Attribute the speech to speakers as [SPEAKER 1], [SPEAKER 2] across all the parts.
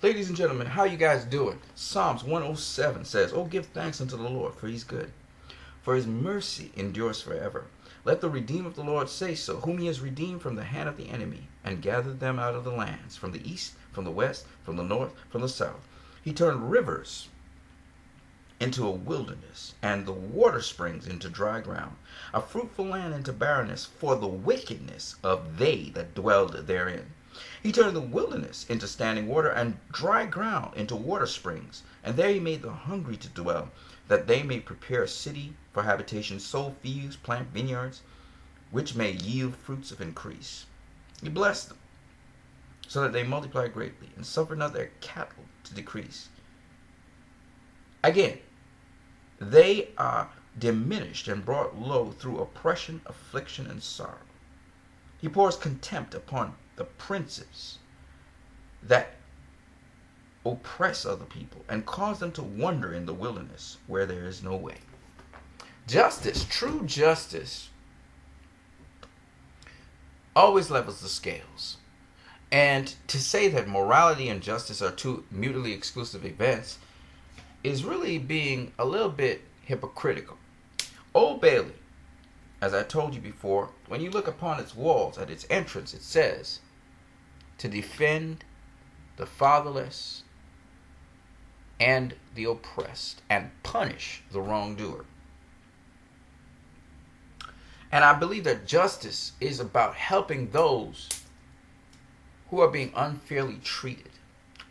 [SPEAKER 1] Ladies and gentlemen, how you guys doing? Psalms 107 says, "Oh, give thanks unto the Lord, for he's good, for his mercy endures forever. Let the redeemed of the Lord say so, whom he has redeemed from the hand of the enemy, and gathered them out of the lands, from the east, from the west, from the north, from the south. He turned rivers into a wilderness, and the water springs into dry ground, a fruitful land into barrenness, for the wickedness of they that dwelled therein. He turned the wilderness into standing water, and dry ground into water springs. And there he made the hungry to dwell, that they may prepare a city for habitation, sow fields, plant vineyards, which may yield fruits of increase. He blessed them, so that they multiplied greatly, and suffered not their cattle to decrease. Again, they are diminished and brought low through oppression, affliction, and sorrow. He pours contempt upon the princes that oppress other people, and cause them to wander in the wilderness where there is no way." Justice, true justice, always levels the scales. And to say that morality and justice are two mutually exclusive events is really being a little bit hypocritical. Old Bailey, as I told you before, when you look upon its walls at its entrance, it says, "To defend the fatherless and the oppressed, and punish the wrongdoer." And I believe that justice is about helping those who are being unfairly treated.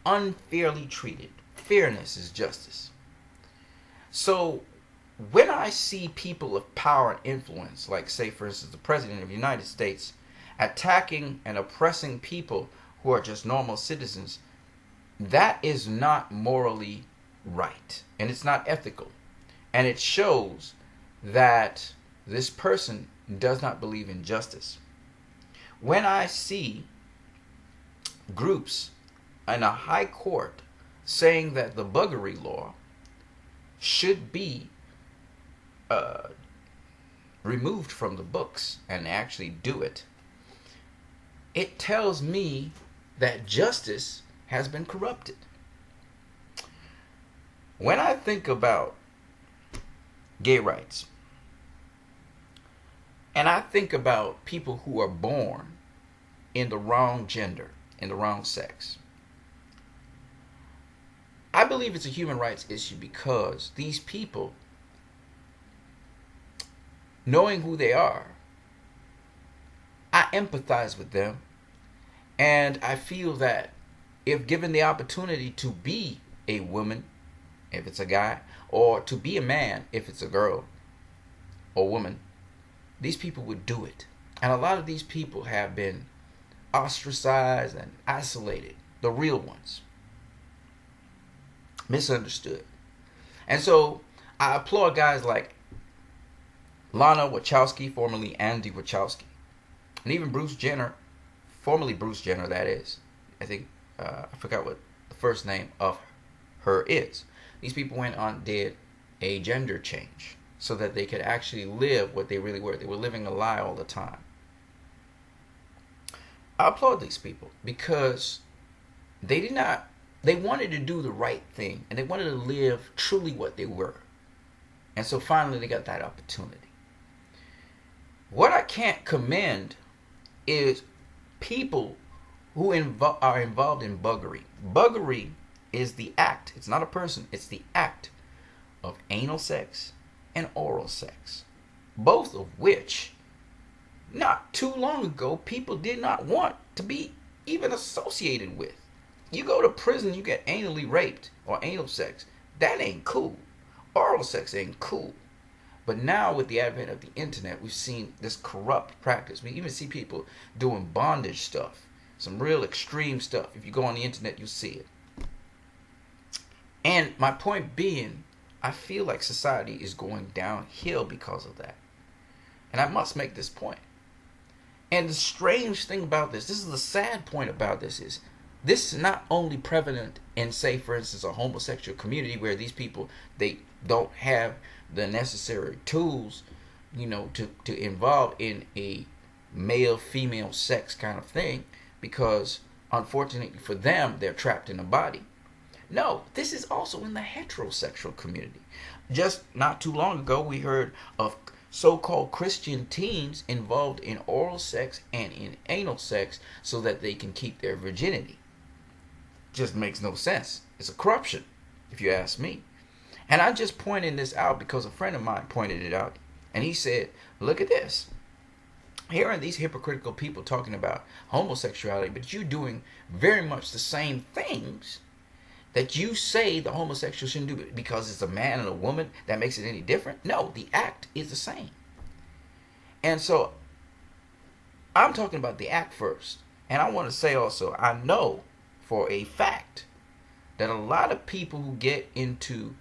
[SPEAKER 1] Unfairly treated. Fairness is justice. So when I see people of power and influence, like, say, for instance, the President of the United States, attacking and oppressing people who are just normal citizens, that is not morally right, and it's not ethical, and it shows that this person does not believe in justice. When I see groups in a high court saying that the buggery law should be removed from the books and actually do it, it tells me that justice has been corrupted. When I think about gay rights, and I think about people who are born in the wrong gender, in the wrong sex, I believe it's a human rights issue, because these people, knowing who they are, I empathize with them, and I feel that if given the opportunity to be a woman, if it's a guy, or to be a man, if it's a girl or woman, these people would do it. And a lot of these people have been ostracized and isolated, the real ones, misunderstood. And so I applaud guys like Lana Wachowski, formerly Andy Wachowski, and even Bruce Jenner, formerly Bruce Jenner, that is. I think, I forgot what the first name of her is. These people went on, did a gender change so that they could actually live what they really were. They were living a lie all the time. I applaud these people because they wanted to do the right thing, and they wanted to live truly what they were. And so finally they got that opportunity. What I can't commend is people who are involved in buggery. Buggery is the act. It's not a person. It's the act of anal sex and oral sex, both of which not too long ago people did not want to be even associated with. You go to prison, you get anally raped or anal sex. That ain't cool. Oral sex ain't cool. But now with the advent of the internet, we've seen this corrupt practice. We even see people doing bondage stuff, some real extreme stuff. If you go on the internet, you'll see it. And my point being, I feel like society is going downhill because of that. And I must make this point. And the strange thing about this is the sad point about this is this is not only prevalent in, say, for instance, a homosexual community where these people, they don't have the necessary tools, to involve in a male-female sex kind of thing, because unfortunately for them, they're trapped in a body. No, this is also in the heterosexual community. Just not too long ago, we heard of so-called Christian teens involved in oral sex and in anal sex so that they can keep their virginity. Just makes no sense. It's a corruption, if you ask me. And I'm just pointing this out because a friend of mine pointed it out. And he said, look at this. Here are these hypocritical people talking about homosexuality, but you doing very much the same things that you say the homosexual shouldn't do because it's a man and a woman that makes it any different. No, the act is the same. And so I'm talking about the act first. And I want to say also, I know for a fact that a lot of people who get into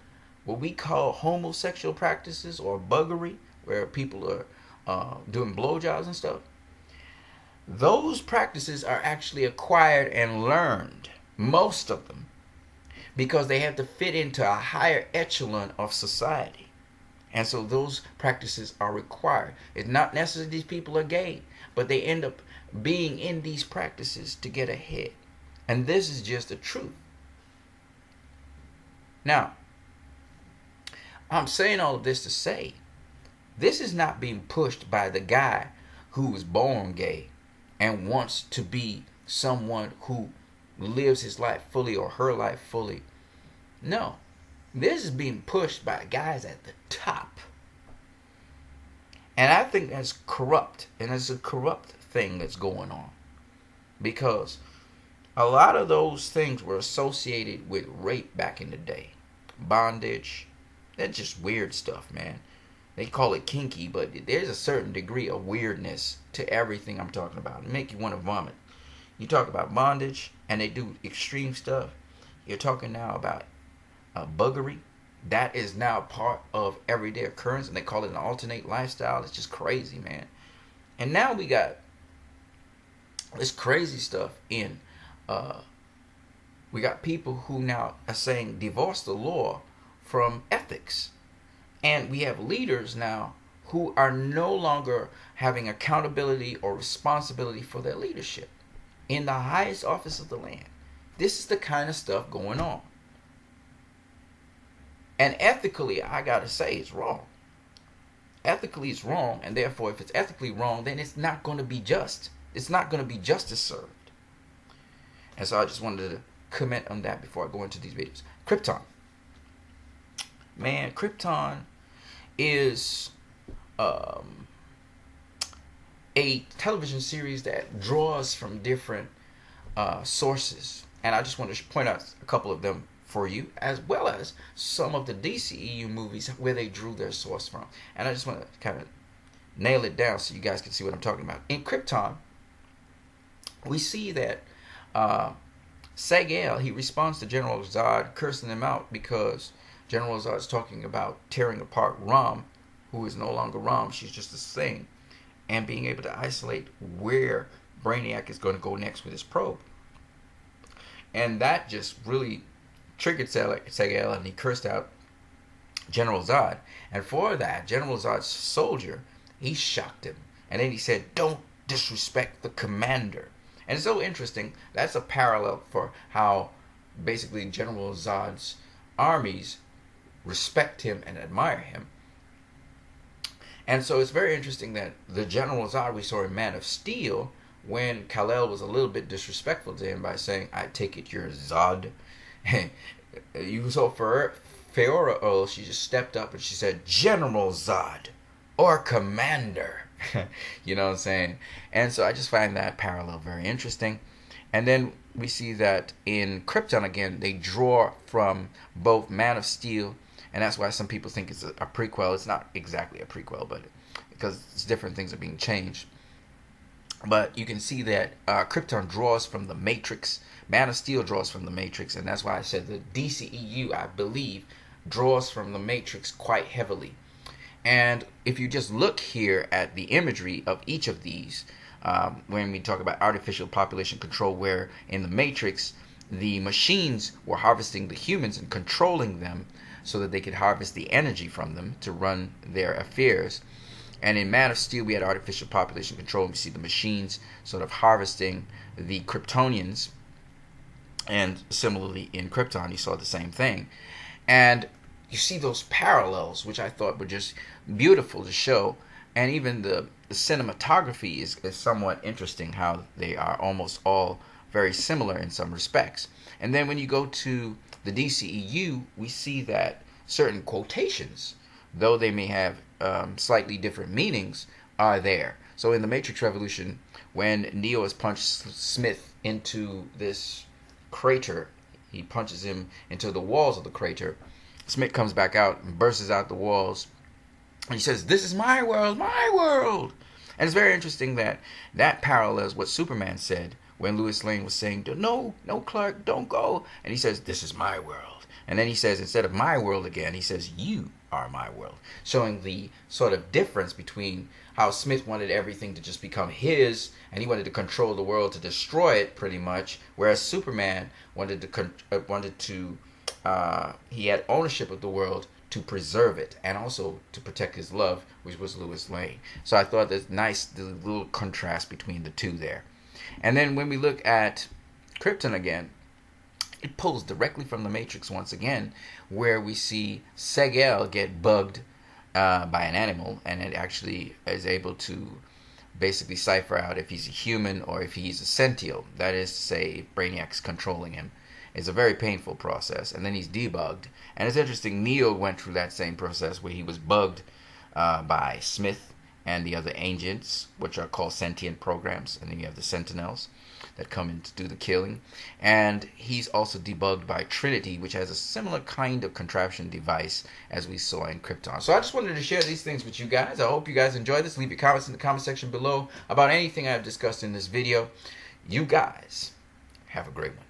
[SPEAKER 1] what we call homosexual practices or buggery, where people are doing blowjobs and stuff, those practices are actually acquired and learned, most of them, because they have to fit into a higher echelon of society. And so those practices are required. It's not necessarily these people are gay, but they end up being in these practices to get ahead. And this is just the truth. Now, I'm saying all of this to say, this is not being pushed by the guy who was born gay and wants to be someone who lives his life fully or her life fully. No, this is being pushed by guys at the top. And I think that's corrupt. And it's a corrupt thing that's going on. Because a lot of those things were associated with rape back in the day. Bondage. That's just weird stuff, man. They call it kinky, but there's a certain degree of weirdness to everything I'm talking about. It make you want to vomit. You talk about bondage, and they do extreme stuff. You're talking now about buggery. That is now part of everyday occurrence, and they call it an alternate lifestyle. It's just crazy, man. And now we got this crazy stuff in. We got people who now are saying divorce the law from ethics. And we have leaders now who are no longer having accountability or responsibility for their leadership in the highest office of the land. This is the kind of stuff going on. And ethically, I gotta say, it's wrong. Ethically, it's wrong, and therefore, if it's ethically wrong, then it's not going to be just. It's not going to be justice served. And so I just wanted to comment on that before I go into these videos. Krypton. Man, Krypton is a television series that draws from different sources. And I just want to point out a couple of them for you, as well as some of the DCEU movies where they drew their source from. And I just want to kind of nail it down so you guys can see what I'm talking about. In Krypton, we see that Sag-El, he responds to General Zod, cursing him out because General Zod is talking about tearing apart Rom, who is no longer Rom, she's just a thing, and being able to isolate where Brainiac is going to go next with his probe. And that just really triggered Sag-El, and he cursed out General Zod. And for that, General Zod's soldier, he shocked him. And then he said, "Don't disrespect the commander." And it's so interesting. That's a parallel for how basically General Zod's armies respect him and admire him. And so it's very interesting that the General Zod we saw in Man of Steel, when Kal-El was a little bit disrespectful to him by saying, "I take it you're Zod." You saw for Feora Earl, she just stepped up and she said, "General Zod," or "Commander." You know what I'm saying? And so I just find that parallel very interesting. And then we see that in Krypton again, they draw from both Man of Steel, and that's why some people think it's a prequel. It's not exactly a prequel, but because it's different things are being changed. But you can see that Krypton draws from the Matrix. Man of Steel draws from the Matrix, and that's why I said the DCEU, I believe, draws from the Matrix quite heavily. And if you just look here at the imagery of each of these, when we talk about artificial population control, where in the Matrix, the machines were harvesting the humans and controlling them so that they could harvest the energy from them to run their affairs. And in Man of Steel, we had artificial population control. We see the machines sort of harvesting the Kryptonians And similarly in Krypton, you saw the same thing. And you see those parallels, which I thought were just beautiful to show. And even the cinematography is somewhat interesting, how they are almost all very similar in some respects. And then when you go to the DCEU, we see that certain quotations, though they may have slightly different meanings, are there. So in the Matrix Revolution, when Neo has punched Smith into this crater, he punches him into the walls of the crater. Smith comes back out and bursts out the walls. And he says, "This is my world, my world." And it's very interesting that that parallels what Superman said when Lois Lane was saying, "No, no, Clark, don't go." And he says, "This is my world." And then he says, instead of my world again, he says, "You are my world." Showing the sort of difference between how Smith wanted everything to just become his, and he wanted to control the world to destroy it pretty much, whereas Superman he had ownership of the world to preserve it and also to protect his love, which was Lois Lane. So I thought that's nice, the little contrast between the two there. And then when we look at Krypton again, it pulls directly from the Matrix once again, where we see Segel get bugged by an animal, and it actually is able to basically cipher out if he's a human or if he's a sentient. That is to say, Brainiac's controlling him. It's a very painful process, and then he's debugged. And it's interesting, Neo went through that same process where he was bugged by Smith and the other agents, which are called sentient programs, and then you have the Sentinels that come in to do the killing. And he's also debugged by Trinity, which has a similar kind of contraption device as we saw in Krypton. So I just wanted to share these things with you guys. I hope you guys enjoyed this. Leave your comments in the comment section below about anything I've discussed in this video. You guys have a great one.